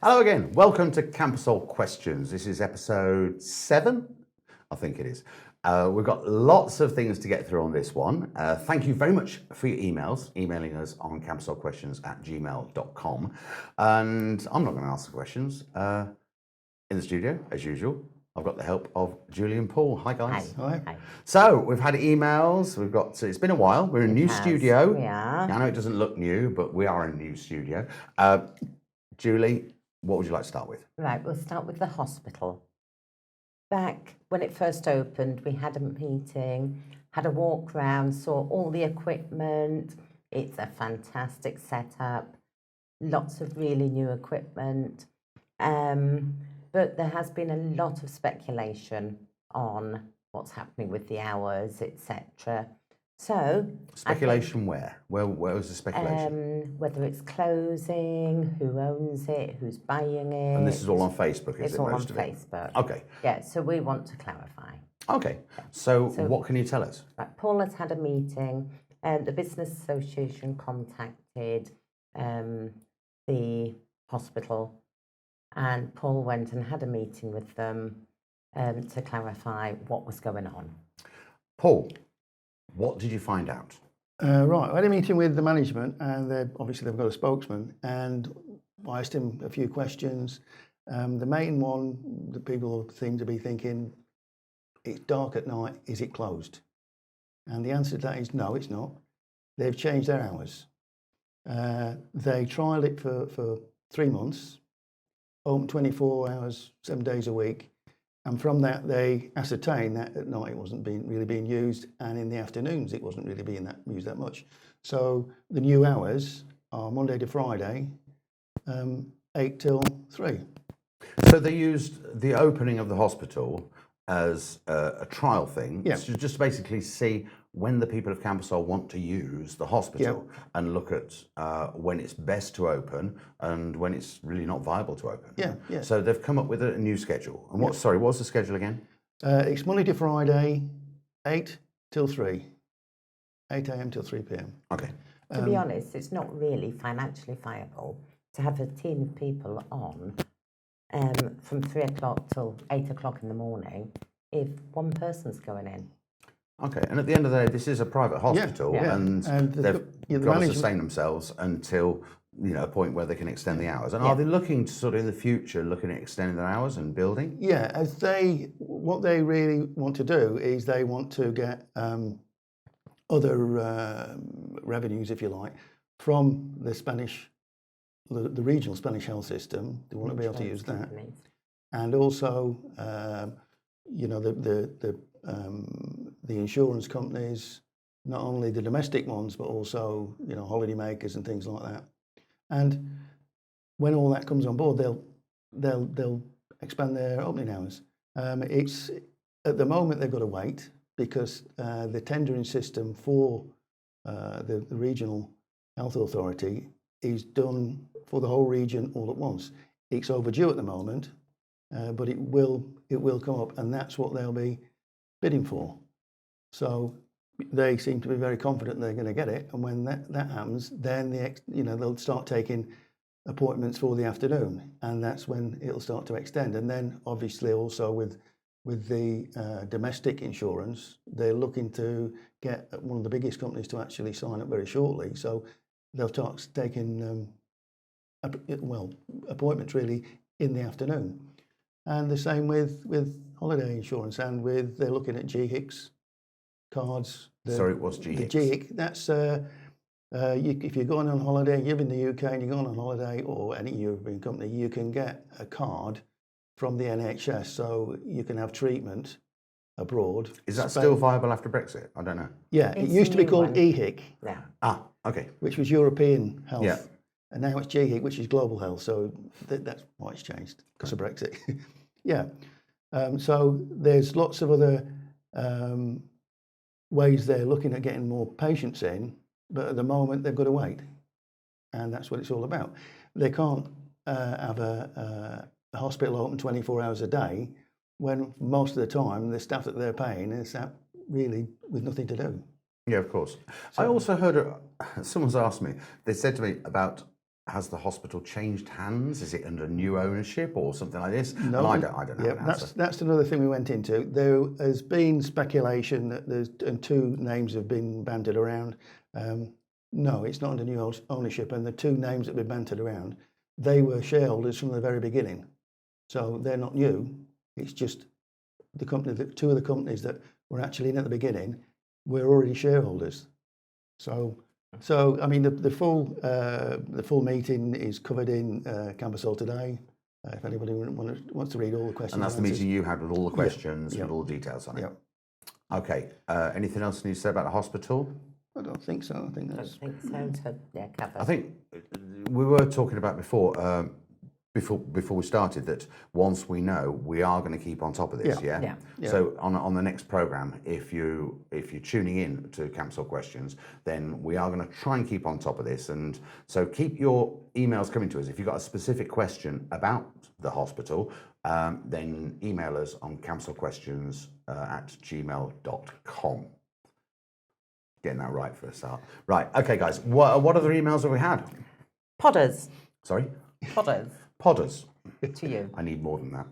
Hello again. Welcome to Campusol Questions. This is episode 7, I think it is. We've got lots of things to get through on this one. Thank you very much for your emails, emailing us on campusolquestions@gmail.com. And I'm not going to ask the questions. In the studio, as usual, I've got the help of Julie and Paul. Hi, guys. Hi. Hi. So we've had emails. It's been a while. We're in a new studio. We are. I know it doesn't look new, but we are in a new studio. Julie, what would you like to start with? Right, we'll start with the hospital. Back when it first opened, we had a meeting, had a walk round, saw all the equipment. It's a fantastic setup, lots of really new equipment. But there has been a lot of speculation on what's happening with the hours, etc. So Speculation where? Where was the speculation? Whether it's closing, who owns it, who's buying it. And this is all on Facebook, is It's it? all on Most of it? Facebook. Okay. Yeah, so we want to clarify. Okay. So what can you tell us? Right, Paul has had a meeting, and the Business Association contacted the hospital, and Paul went and had a meeting with them to clarify what was going on. Paul, what did you find out? Right, I had a meeting with the management, and obviously they've got a spokesman, and I asked him a few questions. The main one that people seem to be thinking, it's dark at night, is it closed? And the answer to that is no, it's not. They've changed their hours. They trialled it for 3 months, open 24 hours, 7 days a week. And from that, they ascertained that at night it wasn't really being used, and in the afternoons it wasn't really being used that much. So the new hours are Monday to Friday, 8 till 3. So they used the opening of the hospital as a trial thing, Yeah. to just basically see when the people of Campusol want to use the hospital and look at when it's best to open and when it's really not viable to open. Yeah, yeah. So they've come up with a new schedule. And what was the schedule again? It's Monday to Friday, 8 till 3, 8 a.m. till 3 p.m. Okay. To be honest, it's not really financially viable to have a team of people on from 3 o'clock till 8 o'clock in the morning if one person's going in. Okay, and at the end of the day, this is a private hospital, and they've got to sustain themselves until a point where they can extend the hours. And are they looking to sort of in the future looking at extending their hours and building? Yeah, what they really want to do is they want to get other revenues, if you like, from the the regional Spanish health system. They want to be able to use that, and also the insurance companies, not only the domestic ones, but also holiday makers and things like that. And when all that comes on board, they'll expand their opening hours. It's at the moment they've got to wait because the tendering system for the regional health authority is done for the whole region all at once. It's overdue at the moment, but it will come up, and that's what they'll be bidding for. So they seem to be very confident they're going to get it, and when that happens, then they'll start taking appointments for the afternoon, and that's when it'll start to extend. And then obviously also with the domestic insurance, they're looking to get one of the biggest companies to actually sign up very shortly. So they'll start taking appointments really in the afternoon. And the same with holiday insurance, and they're looking at GHICs cards. Sorry, what's GHICs? The GHIC, that's if you're going on holiday, you're in the UK and you're going on holiday, or any European company, you can get a card from the NHS, so you can have treatment abroad. Is that still viable after Brexit? I don't know. Yeah, it used to be called EHIC. Yeah. Ah, okay. Which was European health. Yeah. And now it's GHIC, which is global health. So that's why it's changed, because of Brexit. Yeah. So there's lots of other ways they're looking at getting more patients in, but at the moment they've got to wait. And that's what it's all about. They can't have a hospital open 24 hours a day when most of the time the staff that they're paying is sat really with nothing to do. Yeah, of course. I also heard, someone's asked me, they said to me about has the hospital changed hands? Is it under new ownership or something like this? No, And I don't know. Yeah, that's another thing we went into. There has been speculation that and two names have been bandied around. No, it's not under new ownership, and the two names that have been bandied around, they were shareholders from the very beginning, so they're not new. It's just the company that two of the companies that were actually in at the beginning were already shareholders. So I mean, the full meeting is covered in Cambusol today. If anybody wants to read all the questions. And that's the meeting you had with all the questions and all the details on it. Yeah. Okay. Anything else you need to say about the hospital? I don't think so. I think that's. I think so. Yeah, covered. I think we were talking about before we started that once we know, we are going to keep on top of this. Yeah. So on the next program, if you're tuning in to Cambusol Questions, then we are going to try and keep on top of this. And so keep your emails coming to us. If you've got a specific question about the hospital, then email us on cambussolquestions@gmail.com. Getting that right for a start. Right. Okay, guys. What other emails have we had? Podders. Sorry? Podders. Podders. To you. I need more than that.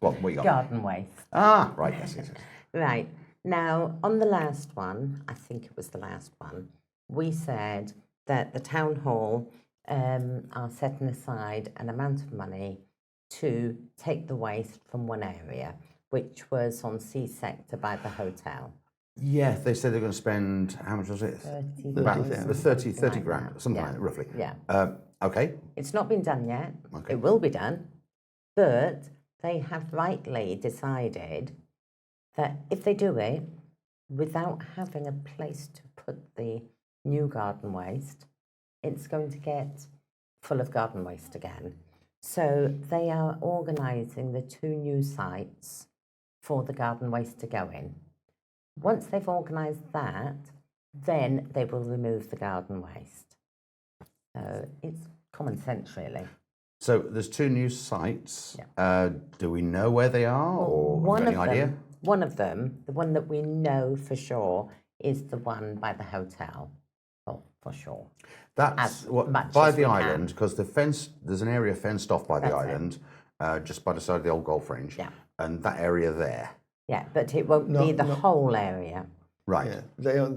What you got? Garden waste. Ah, right. Yes. Right. Now, on the last one, I think it was the last one, we said that the town hall are setting aside an amount of money to take the waste from one area, which was on C sector by the hotel. Yeah, they said they're going to spend, how much was it? 30 grand, something like that, roughly. Yeah. Okay. It's not been done yet. Okay. It will be done. But they have rightly decided that if they do it without having a place to put the new garden waste, it's going to get full of garden waste again. So they are organising the two new sites for the garden waste to go in. Once they've organised that, then they will remove the garden waste. So it's common sense, really. So there's two new sites. Yeah. Do we know where they are, or have you any idea? One of them, the one that we know for sure, is the one by the hotel. Well, for sure. That's by the island, because there's an area fenced off by the island, just by the side of the old golf range. Yeah. And that area there. Yeah, but it won't be the whole area. Right. Yeah.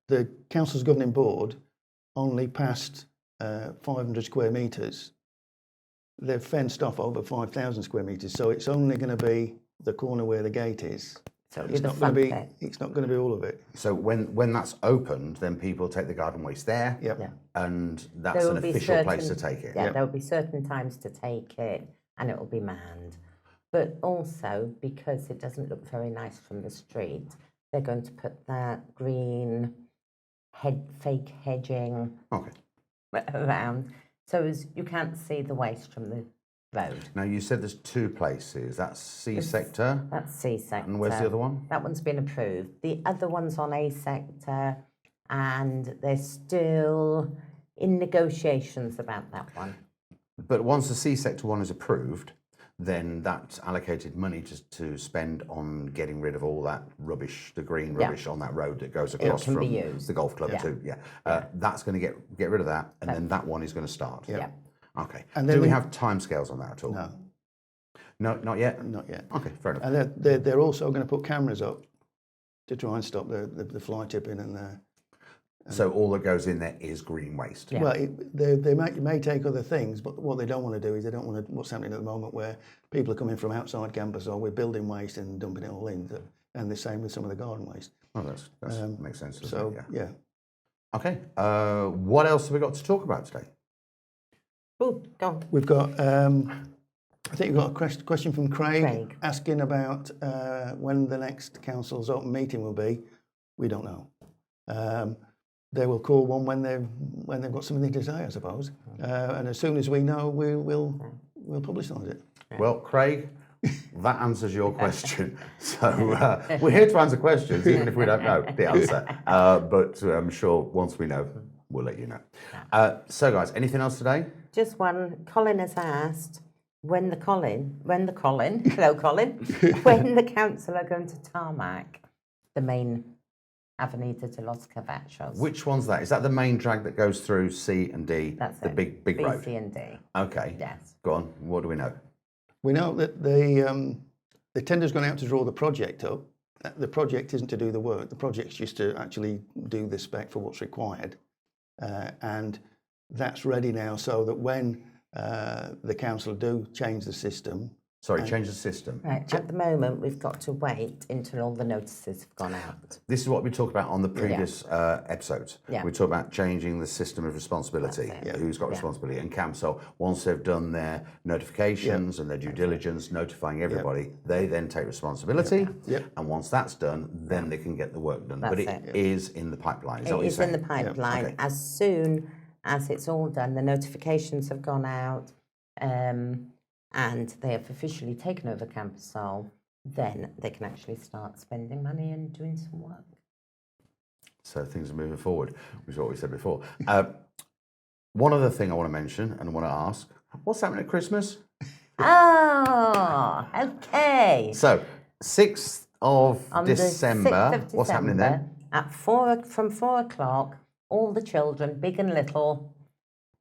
The council's governing board only passed 500 square metres. They've fenced off over 5,000 square metres, so it's only going to be the corner where the gate is. So it's not going to be. It's not going to be all of it. So when that's opened, then people take the garden waste there. Yep. Yeah. And that's an official place to take it. Yeah, there will be certain times to take it, and it will be manned. But also, because it doesn't look very nice from the street, they're going to put that green fake hedging around, so as you can't see the waste from the road. Now, you said there's two places. That's C sector. That's C sector. And where's the other one? That one's been approved. The other one's on A sector, and they're still in negotiations about that one. But once the C sector one is approved, then that's allocated money to spend on getting rid of all that rubbish, the green rubbish on that road that goes across from the golf club too. Yeah. That's going to get rid of that, and then that one is going to start. Yeah. Okay. And do we have timescales on that at all? No. No, not yet? Not yet. Okay, fair enough. And they're also going to put cameras up to try and stop the fly tipping and the... So all that goes in there is green waste. Yeah. Well, they may take other things, but what they don't want to do is they don't want to, what's happening at the moment where people are coming from outside campus or we're building waste and dumping it all in, and the same with some of the garden waste. Oh, that makes sense. So, yeah. Okay. What else have we got to talk about today? Oh, go on. We've got, I think we've got a question from Craig asking about when the next council's open meeting will be. We don't know. They will call one when they've got something to say, I suppose. And as soon as we know, we'll publicise it. Well, Craig, that answers your question. So we're here to answer questions, even if we don't know the answer. But I'm sure once we know, we'll let you know. So, guys, anything else today? Just one. Colin has asked when the council are going to tarmac the main Avenida de los Cavachos. Which one's that? Is that the main drag that goes through C and D? That's the it. big B, road. C and D. Okay. Yes. Go on. What do we know? We know that the tender's gone out to draw the project up. The project isn't to do the work. The project's just to actually do the spec for what's required, and that's ready now. So that when the council do change the system. Sorry, change the system. Right. At the moment, we've got to wait until all the notices have gone out. This is what we talked about on the previous episodes. Yeah. We talked about changing the system of responsibility. Who's got responsibility? And CAMSOL, once they've done their notifications and their due diligence, notifying everybody, they then take responsibility. And once that's done, then they can get the work done. But it is in the pipeline. Is that what you're saying? It is in the pipeline. Okay. As soon as it's all done, the notifications have gone out, and they have officially taken over CAMSOL, then they can actually start spending money and doing some work. So things are moving forward, which is what we said before. One other thing I want to mention and want to ask, what's happening at Christmas? Oh, okay. So, 6th of On December, the 6th of December, what's happening then? From 4 o'clock, all the children, big and little,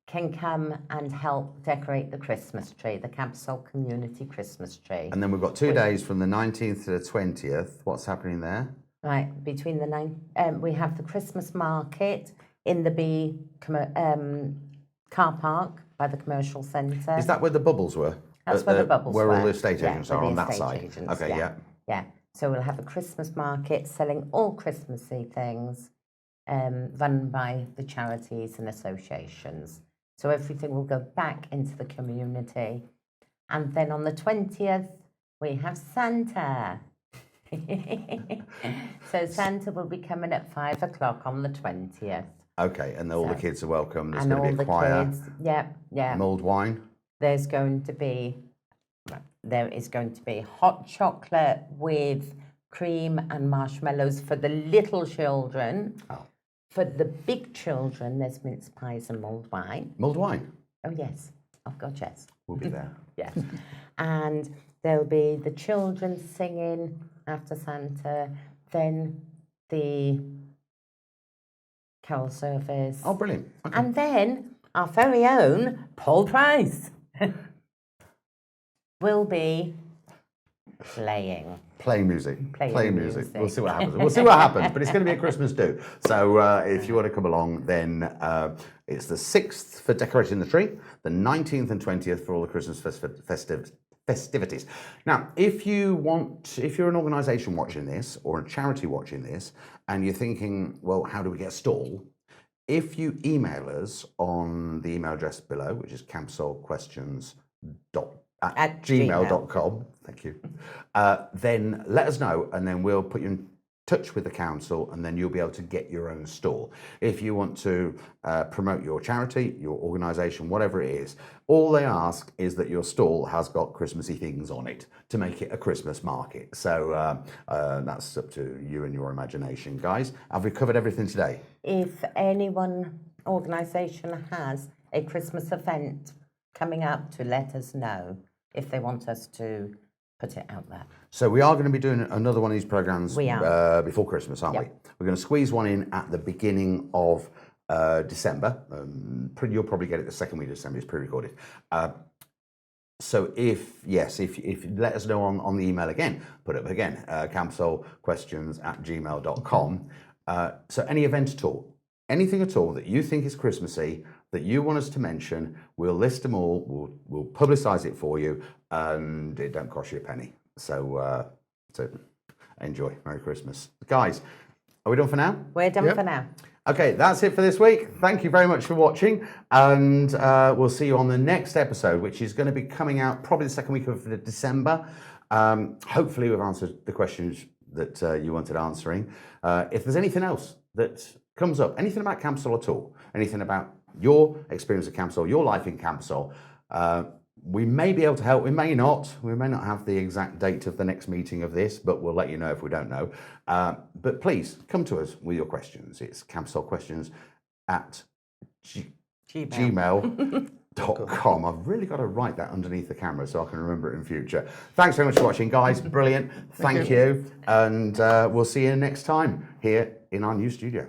can come and help decorate the Christmas tree, the CAMSOL Community Christmas tree. And then we've got 2 days from the 19th to the 20th. What's happening there? Right, between the we have the Christmas market in the B car park by the commercial centre. Is that where the bubbles were? That's where the bubbles were. Where all the estate agents are on that side? Agents, okay, yeah. Yeah, so we'll have a Christmas market selling all Christmassy things run by the charities and associations. So everything will go back into the community. And then on the 20th, we have Santa. So Santa will be coming at 5 o'clock on the 20th. Okay, and all the kids are welcome. There's and going to all be a choir. Kids, yeah. Mulled wine. There is going to be hot chocolate with cream and marshmallows for the little children. Oh. For the big children, there's mince pies and mulled wine. Mulled wine? Oh, yes. Oh, God, yes. We'll be there. Yes. And there'll be the children singing after Santa, then the carol service. Oh, brilliant. Okay. And then our very own Paul Price will be playing. Playing music. Playing music. We'll see what happens. We'll see what happens. But it's going to be a Christmas do. So if you want to come along, then it's the 6th for decorating the tree, the 19th and 20th for all the Christmas festivities. Now, if you're an organisation watching this or a charity watching this, and you're thinking, well, how do we get a stall? If you email us on the email address below, which is camsolquestions@gmail.com, thank you, then let us know, and then we'll put you in touch with the council, and then you'll be able to get your own stall. If you want to promote your charity, your organisation, whatever it is, all they ask is that your stall has got Christmassy things on it to make it a Christmas market. So that's up to you and your imagination. Guys, have we covered everything today? If any one organisation has a Christmas event coming up, to let us know if they want us to put it out there. So we are going to be doing another one of these programmes before Christmas, aren't we? We're going to squeeze one in at the beginning of December. You'll probably get it the second week of December. It's pre-recorded. So if let us know on the email again, put it up again, camsolquestions@gmail.com. So any event at all, anything at all that you think is Christmassy, that you want us to mention, we'll list them all, we'll publicise it for you, and it don't cost you a penny. So enjoy. Merry Christmas. Guys, are we done for now? We're done for now. Okay, that's it for this week. Thank you very much for watching, and we'll see you on the next episode, which is going to be coming out probably the second week of December. Hopefully we've answered the questions that you wanted answering. If there's anything else that comes up, anything about CAMSOL at all, anything about your experience of CAMSOL, your life in CAMSOL, we may be able to help, we may not have the exact date of the next meeting of this, but we'll let you know if we don't know. But please come to us with your questions. It's camsolquestions@gmail.com. I've really got to write that underneath the camera so I can remember it in future. Thanks very much for watching, guys. Brilliant. Thank you. And we'll see you next time here in our new studio.